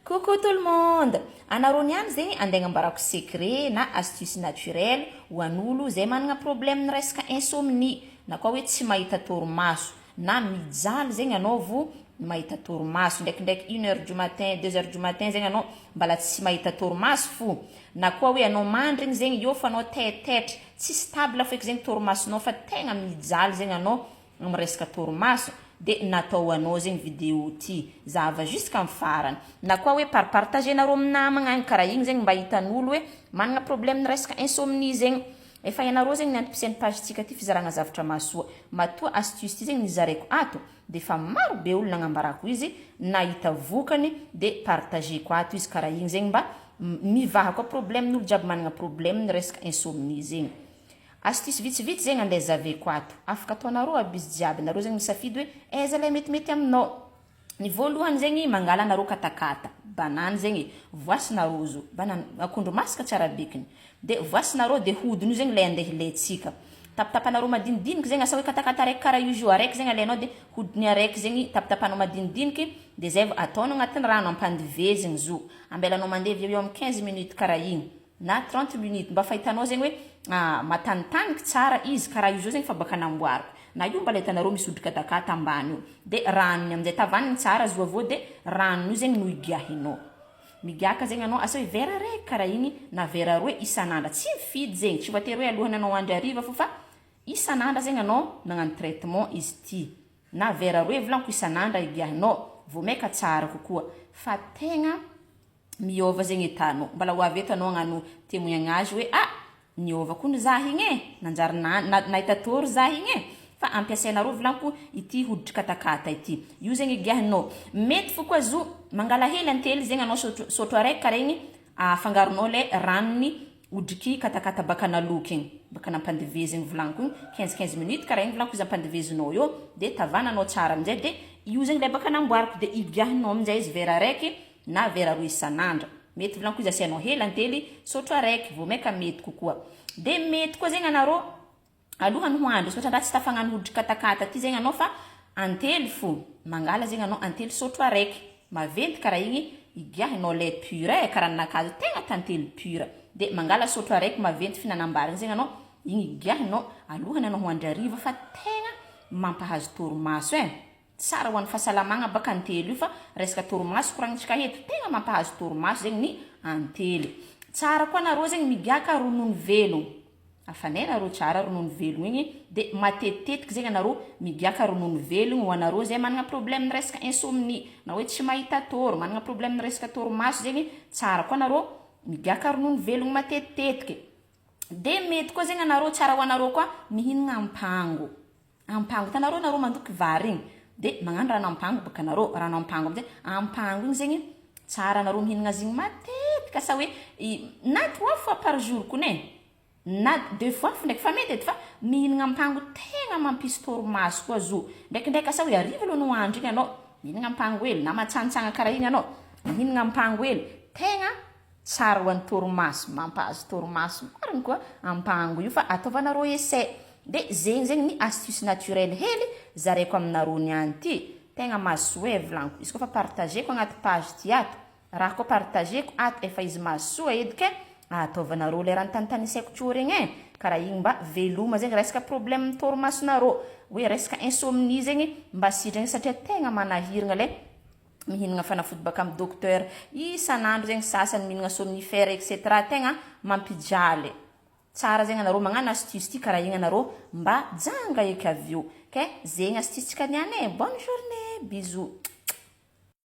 Coucou tout le monde! Anareo niany zegny andeha agnambarako secret na astuce naturelle ho an'olo zay managna problème ny resaka insomnie na koa hoe tsy mahita torimaso na mijaly zegny anao vo mahita torimaso ndraikindraiky 1h du matin 2h du matin zegny anao mbala tsy mahita torimaso fo na koa hoe anao mandrigny zegny io fa anao taitetry tsy stable feky zegny torimasonao fa tegna mijaly zegny anao amin'ny resaka torimaso de natao anao zegny vidéo ty zava jusqu'à farany na koa hoe partagenareo amin'ny namagna agny karaha igny zegny mba hitan'olo hoe managna problème ny resaka insomnie zegny efa ianareo zegny niantom-pisain'ny pagetsika ty fizaragna zavatra mahasoa matoa astuce ty zegny nizaraiko ato de fa maro be olo nagnambarako izy nahita vokany de partageko ato izy karaha igny zegny mba mivaha koa problème n'olo jiaby managna problème ny resaka insomnie zegny astuce vitsivitsy zegny andeha zaveko ato afaka ataonareo aby izy jiaby nareo zegny misafidy hoe aiza lay metimety aminao ny voalohany zegny mangala nareo katakata banane zegny voasinareo zo banane akondro masaka tsara bekiny de voasinareo de hodiny io zegny lay andeha ilaitsika tapatapanareo madinidiniky zegny asa hoe katakata araiky karaha io jus araiky zegny alainao de hodiny araiky zegny tapatapanao madinidiniky de zay ataonao agnatin'ny rano ampandivezigny zo ambelanao mandeha eo amin'ny 15 minutes karaha igny na 30 minutes mba fahitanao zegny hoe matanitaniky tsara izy karaha io zao zegny fa baka namboariko na io mba hitanareo misy hodry katakata ambany io de ranony amin'izay tavaniny tsara zo avao de ranony io zegny no igiahinao migiaka zegny anao asa hoe vera raiky karaha igny na vera roe isan'andro tsy mifidy zegny tsy voatery hoe alohany anao andro hariva fo fa isan'andro zegny anao nagnano traitement izy ty na vera roe volaniko isan'andro igiahinao vao maika tsara kokoa fa tegna miova zegny etanao mbala ho avy eto anao agnano témoignage hoe niova koa zah igny nanjary nahita tory zah igny fa ampiasainareo volaniko ity hoditry katakata ity io zegny igiahinao mety fo koa zo mangala hely antely zegny anao sotro araiky karaha igny afangaronao lay ranony hodriky katakata baka naloky igny baka nampandivezigny volaniko igny 15 minutes karaha igny volaniko izy ampandivezinao io de tavananao tsara amin'izay de io zegny lay baka namboariko de igiahinao amin'izay izy vera araiky na vera roa isan'andro mety volaniko izy asianao hely antely sotro araiky vao maika mety kokoa de mety koa zegny anareo alohany ho andro sotra tsy tafagnano hodry katakata ty zegny anao fa antely fo mangala zegny anao antely sotro araiky maventy karaha igny igiahinao lay pure karaha nakazo tegna tantely pure de mangala sotro araiky maventy finanambarigny zegny anao igny igiahinao alohany anao ho andro hariva fa tegna mampahazo torimaso tsara ho an'ny fahasalamagna baka antely io fa resaka torimaso koragnitsika eto tegna mampahazo torimaso zegny ny antely tsara koa nareo zegny migiaka ronono velogno afanenareo tsara ronono velogno igny de matetitetiky zegny anareo migiaka ronono velogno ho anareo zay managna problème ny resaka insomnie na hoe tsy mahita tory managna problème ny resaka torimaso zegny tsara koa anareo migiaka ronono velogno matetitetiky de mety koa zegny anareo tsara ho anareo koa mihinagna ampango hitanareo nareo mandoky vary igny de magnano rano ampango baka anareo rano ampango amizay ampango igny zegny tsara anareo mihinagna azy igny matetika asa hoe na 3 fois par jour kone na 2 fois fo ndraiky fa mety edy fa mihinagna ampango tegna mampisy torimaso koa zo ndraikindraiky asa hoe ariva aloha no andro igny anao mihinagna ampango hely na matsanitsagna karaha igny anao mihinagna ampango hely tegna tsara ho an'ny torimaso mampahazo torimaso mariny koa ampango io fa ataovanareo essai de zegny ny astuce naturelle hely zaraiko aminareo niany ty tegna mahasoa volaniko izy koa fa partageko agnaty page ty ato raha koa partageko ato efa izy mahasoa edy ke ataovanareo lay raha notanisaiko teo regny karaha igny mba veloma zegny resaka problème ny torimasonareo hoe resaka insomnie zegny mba sitragny satria tegna manahiragna lay mihinagna fanafody baka amin'ny docteur isan'andro zegny sasany mihinagna somnifère etc tegna mampijaly tsara zegny anareo magnano astuce ty karaha igny anareo mba janga eky avy eo ke zegny astuce tsika niany bonne journée bisous